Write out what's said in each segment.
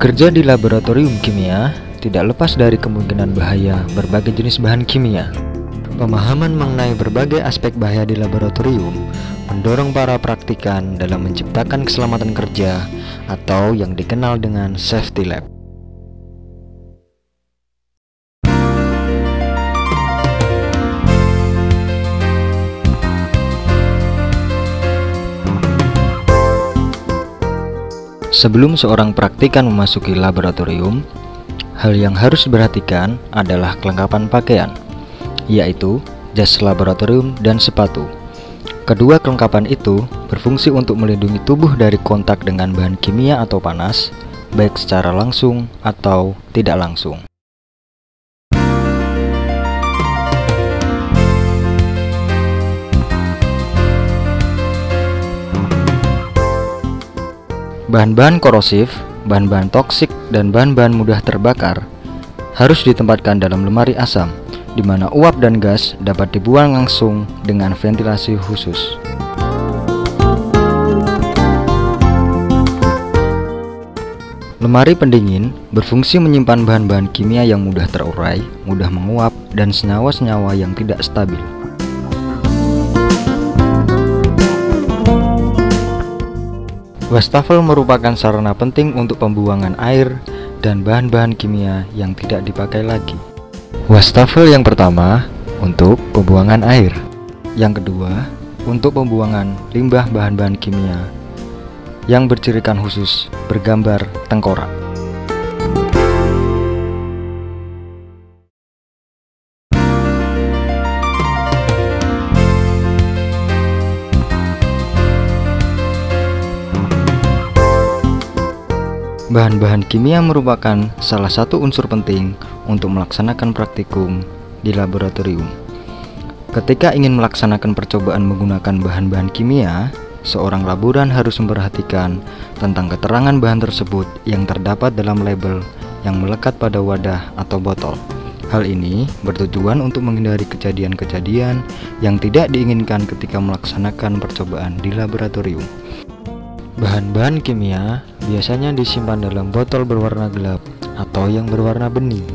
Bekerja di laboratorium kimia tidak lepas dari kemungkinan bahaya berbagai jenis bahan kimia. Pemahaman mengenai berbagai aspek bahaya di laboratorium mendorong para praktikan dalam menciptakan keselamatan kerja atau yang dikenal dengan safety lab. Sebelum seorang praktikan memasuki laboratorium, hal yang harus diperhatikan adalah kelengkapan pakaian, yaitu jas laboratorium dan sepatu. Kedua kelengkapan itu berfungsi untuk melindungi tubuh dari kontak dengan bahan kimia atau panas, baik secara langsung atau tidak langsung. Bahan-bahan korosif, bahan-bahan toksik, dan bahan-bahan mudah terbakar harus ditempatkan dalam lemari asam, di mana uap dan gas dapat dibuang langsung dengan ventilasi khusus. Lemari pendingin berfungsi menyimpan bahan-bahan kimia yang mudah terurai, mudah menguap, dan senyawa-senyawa yang tidak stabil. Wastafel merupakan sarana penting untuk pembuangan air dan bahan-bahan kimia yang tidak dipakai lagi. Wastafel yang pertama untuk pembuangan air, yang kedua untuk pembuangan limbah bahan-bahan kimia yang bercirikan khusus bergambar tengkorak. Bahan-bahan kimia merupakan salah satu unsur penting untuk melaksanakan praktikum di laboratorium. Ketika ingin melaksanakan percobaan menggunakan bahan-bahan kimia, seorang laboran harus memperhatikan tentang keterangan bahan tersebut yang terdapat dalam label yang melekat pada wadah atau botol. Hal ini bertujuan untuk menghindari kejadian-kejadian yang tidak diinginkan ketika melaksanakan percobaan di laboratorium. Bahan-bahan kimia biasanya disimpan dalam botol berwarna gelap atau yang berwarna bening.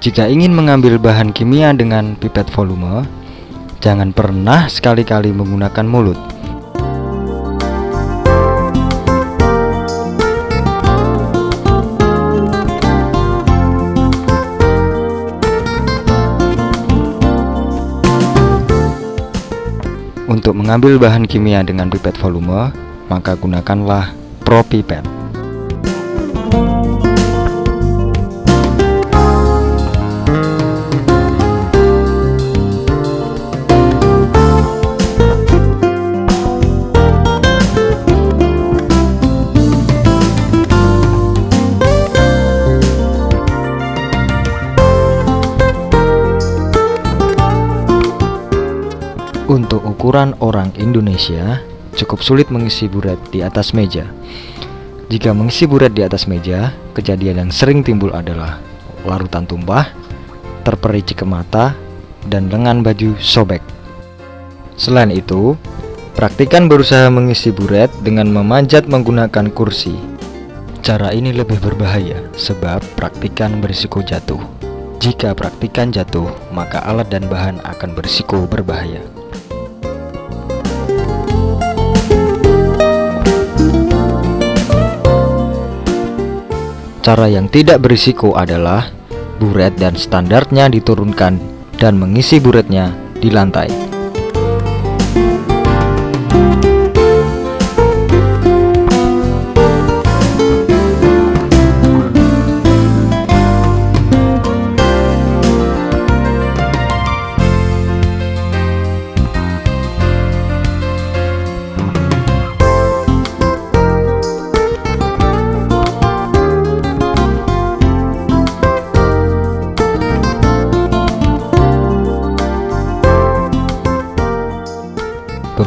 Jika ingin mengambil bahan kimia dengan pipet volume, jangan pernah sekali-kali menggunakan mulut. Untuk mengambil bahan kimia dengan pipet volume, maka gunakanlah ProPipet. Untuk ukuran orang Indonesia, cukup sulit mengisi buret di atas meja. Jika mengisi buret di atas meja, kejadian yang sering timbul adalah larutan tumpah, terpericik ke mata, dan lengan baju sobek. Selain itu, praktikan berusaha mengisi buret dengan memanjat menggunakan kursi. Cara ini lebih berbahaya sebab praktikan berisiko jatuh. Jika praktikan jatuh, maka alat dan bahan akan berisiko berbahaya. Cara yang tidak berisiko adalah buret dan standarnya diturunkan dan mengisi buretnya di lantai.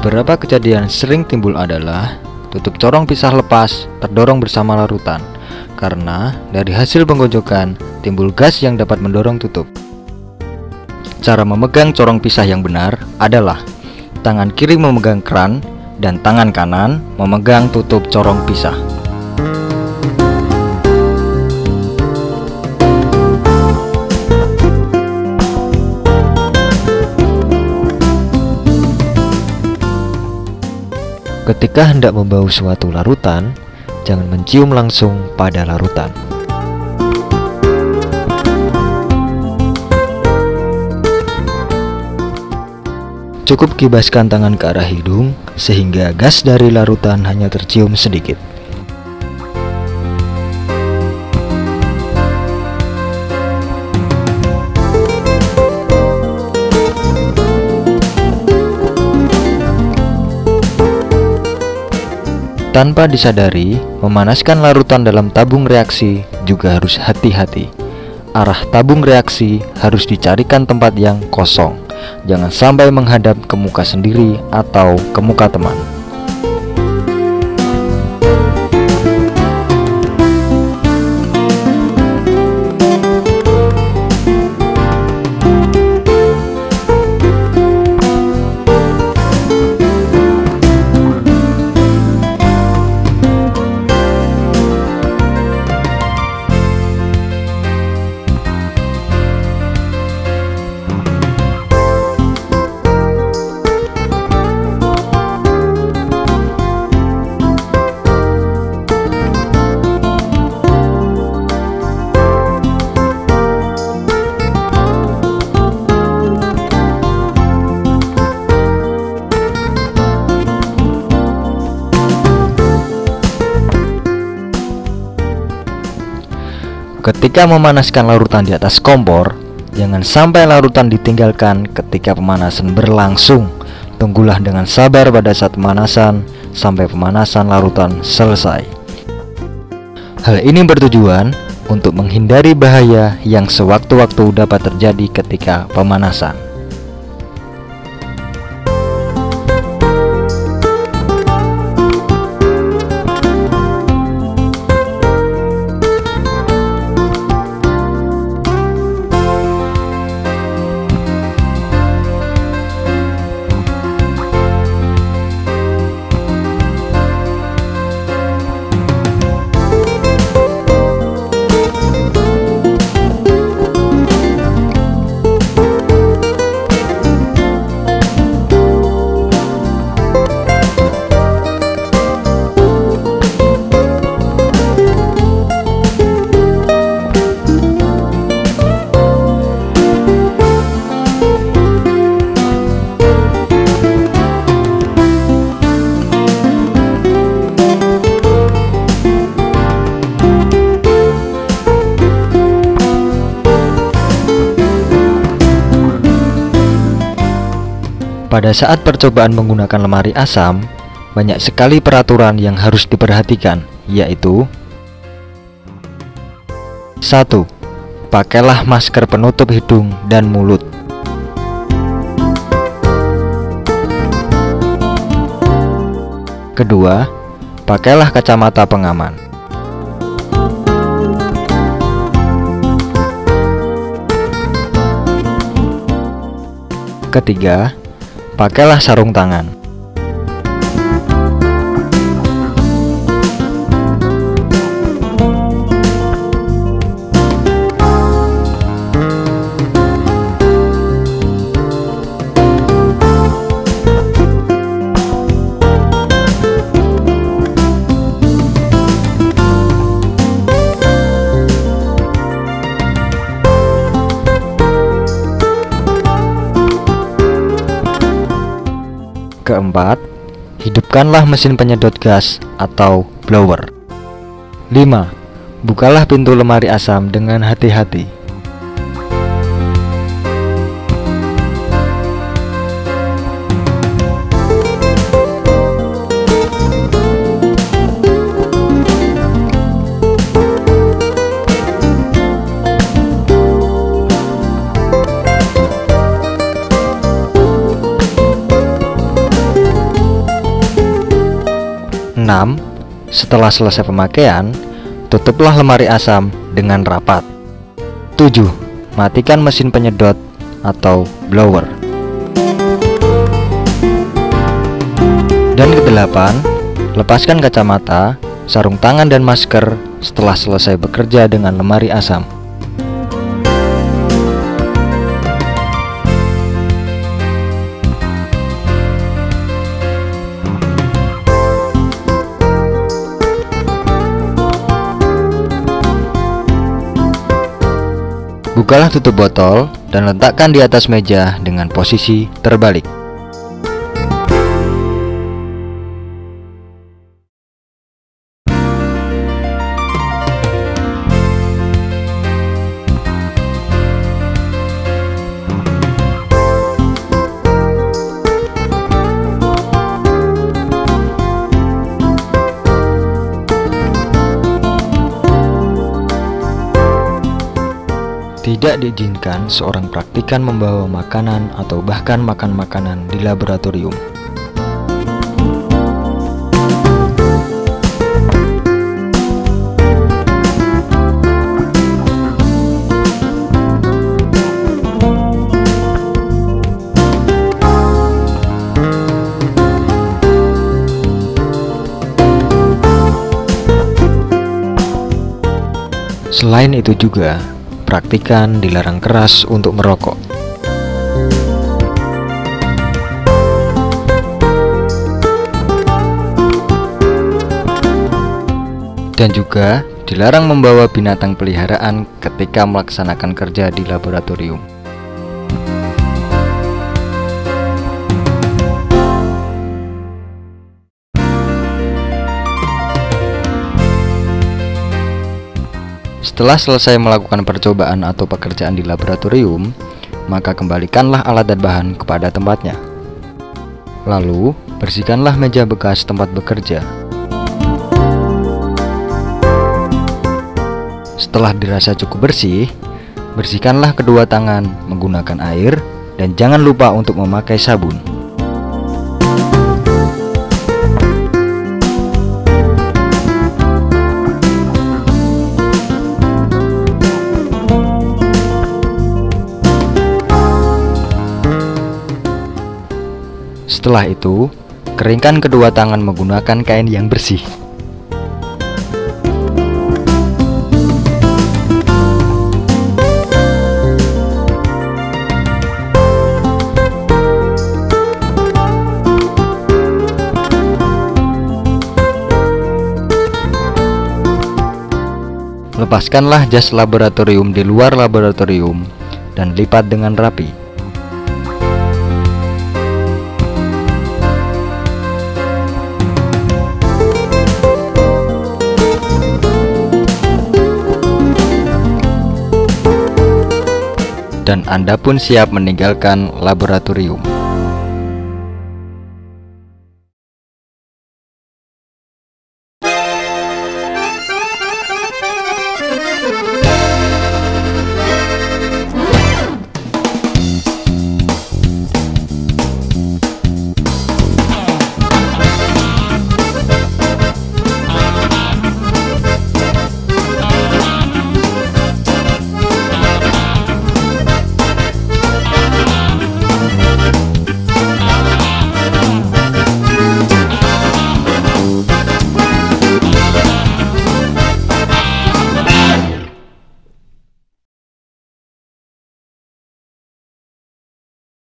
Beberapa kejadian sering timbul adalah tutup corong pisah lepas terdorong bersama larutan, karena dari hasil penggojokan timbul gas yang dapat mendorong tutup. Cara memegang corong pisah yang benar adalah tangan kiri memegang keran dan tangan kanan memegang tutup corong pisah. Ketika hendak membau suatu larutan, jangan mencium langsung pada larutan. Cukup kibaskan tangan ke arah hidung sehingga gas dari larutan hanya tercium sedikit. Tanpa disadari, memanaskan larutan dalam tabung reaksi juga harus hati-hati. Arah tabung reaksi harus dicarikan tempat yang kosong. Jangan sampai menghadap ke muka sendiri atau ke muka teman. Ketika memanaskan larutan di atas kompor, jangan sampai larutan ditinggalkan ketika pemanasan berlangsung. Tunggulah dengan sabar pada saat pemanasan sampai pemanasan larutan selesai. Hal ini bertujuan untuk menghindari bahaya yang sewaktu-waktu dapat terjadi ketika pemanasan. Pada saat percobaan menggunakan lemari asam, banyak sekali peraturan yang harus diperhatikan, yaitu 1. Pakailah masker penutup hidung dan mulut. 2. Pakailah kacamata pengaman. 3. Pakailah sarung tangan. 4. Hidupkanlah mesin penyedot gas atau blower. 5. Bukalah pintu lemari asam dengan hati-hati. 6. Setelah selesai pemakaian, tutuplah lemari asam dengan rapat. 7. Matikan mesin penyedot atau blower. Dan ke-8, lepaskan kacamata, sarung tangan dan masker setelah selesai bekerja dengan lemari asam. Bukalah tutup botol dan letakkan di atas meja dengan posisi terbalik. Tidak diizinkan seorang praktikan membawa makanan atau bahkan makan makanan di laboratorium. Selain itu juga, praktikan dilarang keras untuk merokok. Dan juga dilarang membawa binatang peliharaan ketika melaksanakan kerja di laboratorium. Setelah selesai melakukan percobaan atau pekerjaan di laboratorium, maka kembalikanlah alat dan bahan kepada tempatnya. Lalu, bersihkanlah meja bekas tempat bekerja. Setelah dirasa cukup bersih, bersihkanlah kedua tangan menggunakan air dan jangan lupa untuk memakai sabun. Setelah itu, keringkan kedua tangan menggunakan kain yang bersih. Lepaskanlah jas laboratorium di luar laboratorium dan lipat dengan rapi. Dan Anda pun siap meninggalkan laboratorium.